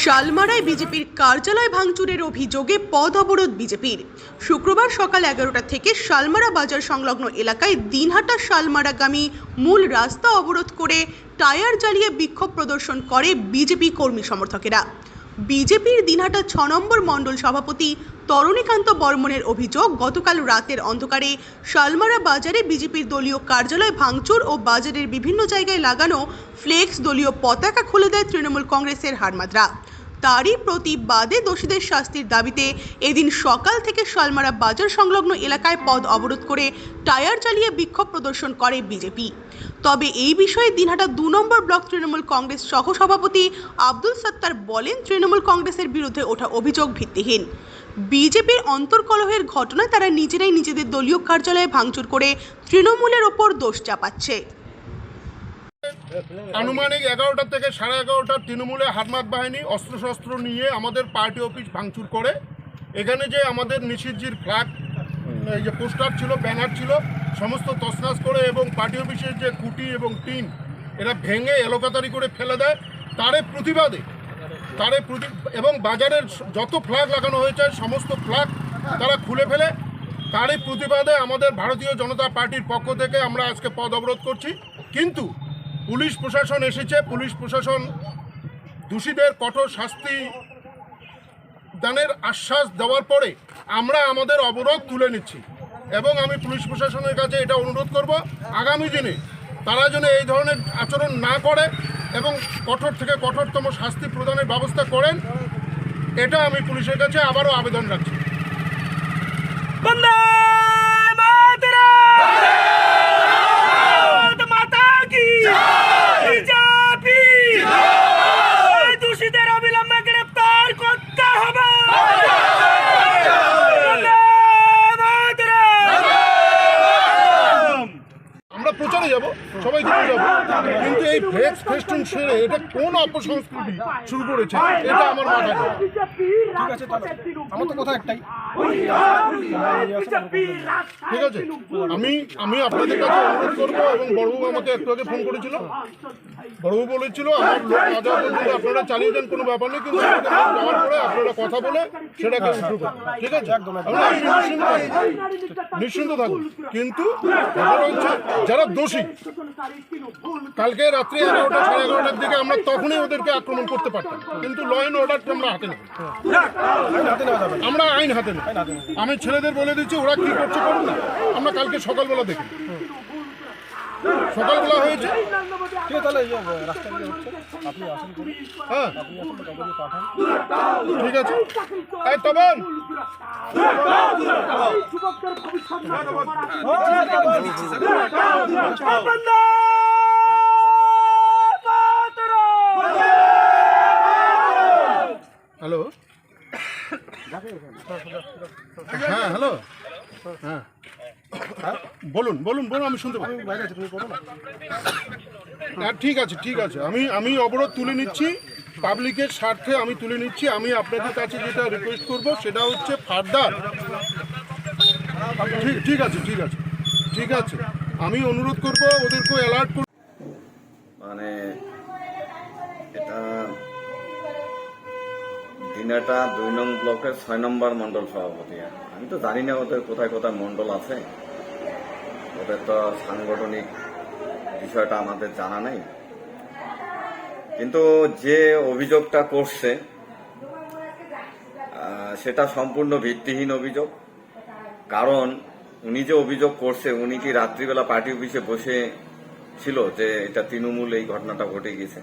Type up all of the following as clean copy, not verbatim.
শালমারায় বিজেপির কার্যালয় ভাঙচুরের অভিযোগে পথ অবরোধ বিজেপির। শুক্রবার সকাল 11টা থেকে শালমারা বাজার সংলগ্ন এলাকায় দিনহাটা শালমারাগামী মূল রাস্তা অবরোধ করে টায়ার জ্বালিয়ে বিক্ষোভ প্রদর্শন করে বিজেপি কর্মী সমর্থকেরা। বিজেপির দিনহাটা 6 নম্বর মণ্ডল সভাপতি তরণীকান্ত বর্মনের অভিযোগ, গতকাল রাতের অন্ধকারে শালমারা বাজারে বিজেপির দলীয় কার্যালয় ভাঙচুর ও বাজারের বিভিন্ন জায়গায় লাগানো ফ্লেক্স, দলীয় পতাকা খুলে দেয় তৃণমূল কংগ্রেসের হারমাদরা। তারই প্রতিবাদে দোষীদের শাস্তির দাবিতে এদিন সকাল থেকে শালমারা বাজার সংলগ্ন এলাকায় পথ অবরোধ করে টায়ার জ্বালিয়ে বিক্ষোভ প্রদর্শন করে বিজেপি। তবে এই বিষয়ে দিনহাটা 2 নম্বর ব্লক তৃণমূল কংগ্রেস সহ সভাপতি আব্দুল সত্তার বলেন, তৃণমূল কংগ্রেসের বিরুদ্ধে ওঠা অভিযোগ ভিত্তিহীন। বিজেপির অন্তর্কলহের ঘটনায় তারা নিজেরাই নিজেদের দলীয় কার্যালয়ে ভাঙচুর করে তৃণমূলের ওপর দোষ চাপাচ্ছে। আনুমানিক 11টা থেকে 11:30 তৃণমূলের হারমাত বাহিনী অস্ত্রশস্ত্র নিয়ে আমাদের পার্টি অফিস ভাঙচুর করে। এখানে যে আমাদের নিষিদ্ধজির ফ্ল্যাগ, এই যে পোস্টার ছিল, ব্যানার ছিল, সমস্ত তছনছ করে এবং পার্টি অফিসের যে খুঁটি এবং টিন এরা ভেঙে এলোকাতারি করে ফেলে দেয়। তারে প্রতিবাদে এবং বাজারের যত ফ্ল্যাগ লাগানো হয়েছে সমস্ত ফ্ল্যাগ তারা খুলে ফেলে। তারই প্রতিবাদে আমাদের ভারতীয় জনতা পার্টির পক্ষ থেকে আমরা আজকে পথ অবরোধ করছি। কিন্তু পুলিশ প্রশাসন এসেছে, পুলিশ প্রশাসন দোষীদের কঠোর শাস্তি দানের আশ্বাস দেওয়ার পরে আমরা আমাদের অবরোধ তুলে নিচ্ছি এবং আমি পুলিশ প্রশাসনের কাছে এটা অনুরোধ করব, আগামী দিনে তারা যেন এই ধরনের আচরণ না করে এবং কঠোর থেকে কঠোরতম শাস্তি প্রদানের ব্যবস্থা করেন। এটা আমি পুলিশের কাছে আবারও আবেদন রাখছি। প্রচারে যাব, সবাই দিকে যাব, কিন্তু এই ফ্লেক্স ফেস্টুন ছেড়ে এটা কোন অপসংস্কৃতি শুরু করেছে এটা আমার মাথায়। ঠিক আছে, আমার তো কথা একটাই, ঠিক আছে, আমি আপনাদের কাছে অনুরোধ করবো এবং বড়বাবু আমাকে একটু আগে ফোন করেছিল, বড়বাবু বলেছিল আমার লোক না যাওয়া পর্যন্ত আপনারা চালিয়ে যান, কোনো ব্যাপার নেই, কিন্তু যাওয়ার পরে আপনারা কথা বলে সেটাকে উঠে করুন, ঠিক আছে, নিশ্চিন্ত থাকুন। কিন্তু ব্যাপার হচ্ছে যারা দোষী, কালকে রাত্রি 11টা 11:30টার দিকে আমরা তখনই ওদেরকে আক্রমণ করতে পারতাম, কিন্তু ল অ্যান্ড অর্ডারটা আমরা হাতে নেব, আমরা আইন হাতে নেব। আমি ছেলেদের বলে দিচ্ছি ওরা কি করছে করুন না, আমরা কালকে সকালবেলা দেখি, সকালবেলা হয়েছে। হ্যাঁ ঠিক আছে, তখন হ্যালো, হ্যাঁ হ্যালো, হ্যাঁ বলুন বলুন বলুন, আমি শুনতে পাই। ঠিক আছে ঠিক আছে, আমি অবরোধ তুলে নিচ্ছি, পাবলিকের স্বার্থে আমি তুলে নিচ্ছি। আমি আপনাদের কাছে যেটা রিকোয়েস্ট করব সেটা হচ্ছে ফার্দার, ঠিক আছে ঠিক আছে ঠিক আছে, আমি অনুরোধ করব ওদেরকে অ্যালার্ট করব। মানে এটা দিনাটা 2 নং ব্লকের 6 নম্বর মণ্ডল সভাপতি। আমি তো জানি না ওদের কোথায় কোথায় মণ্ডল আছে, ওদের তো সাংগঠনিক বিষয়টা আমাদের জানা নেই। কিন্তু যে অভিযোগটা করছে সেটা সম্পূর্ণ ভিত্তিহীন অভিযোগ। কারণ উনি যে অভিযোগ করছে, উনি কি রাত্রিবেলা পার্টি অফিসে বসে ছিল যে এটা তৃণমূল এই ঘটনাটা ঘটে গেছে?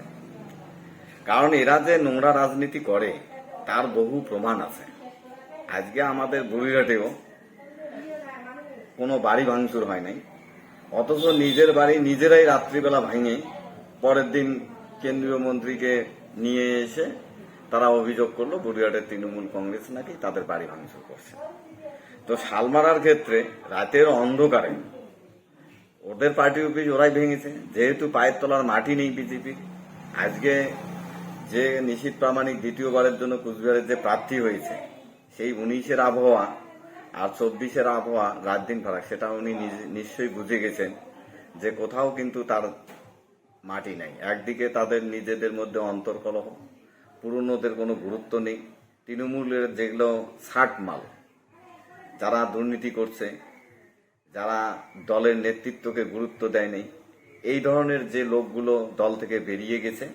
কারণ এরা যে নোংরা রাজনীতি করে তার বহু প্রমাণ আছে। আজকে আমাদের বুড়িঘাটেও কোনো বাড়ি ভাঙচুর হয় নাই, অথচ নিজের বাড়ি নিজেরাই রাত্রিবেলা ভাঙে পরের দিন কেন্দ্রীয় মন্ত্রীকে নিয়ে এসে তারা অভিযোগ করলো বুড়িঘাটের তৃণমূল কংগ্রেস নাকি তাদের বাড়ি ভাঙচুর করছে। তো শালমারার ক্ষেত্রে রাতের অন্ধকারে ওদের পার্টি অফিস ওরাই ভেঙেছে, যেহেতু পায়ের তলার মাটি নেই বিজেপির। আজকে যে নিশীথ প্রামাণিক দ্বিতীয়বারের জন্য কুচবিহারের যে প্রার্থী হয়েছে, সেই 19-এর আবহাওয়া আর 24-এর আবহাওয়া রাত দিন ফারাক, সেটা উনি নিশ্চয়ই বুঝে গেছেন যে কোথাও কিন্তু তার মাটি নাই। একদিকে তাদের নিজেদের মধ্যে অন্তর্কলহ, পুরনোদের কোনো গুরুত্ব নেই, তৃণমূলের যেগুলো ছাট মাল, যারা দুর্নীতি করছে, যারা দলের নেতৃত্বকে গুরুত্ব দেয় নাই, এই ধরনের যে লোকগুলো দল থেকে বেরিয়ে গেছে,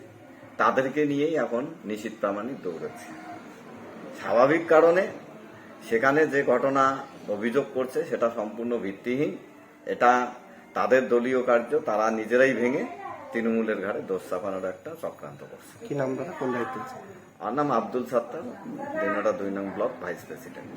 তাদেরকে নিয়েই এখন নিশীথ প্রামাণিক দৌড়াচ্ছে। স্বাভাবিক কারণে সেখানে যে ঘটনা অভিযোগ করছে সেটা সম্পূর্ণ ভিত্তিহীন। এটা তাদের দলীয় কার্য, তারা নিজেরাই ভেঙে তৃণমূলের ঘাড়ে দোষ চাপানোর একটা চক্রান্ত করছে। কি নাম দাদা, কোন দায়িত্ব আছে? আর নাম আব্দুল সাত্তার, দিনহাটা 2 নং ব্লক ভাইস প্রেসিডেন্ট।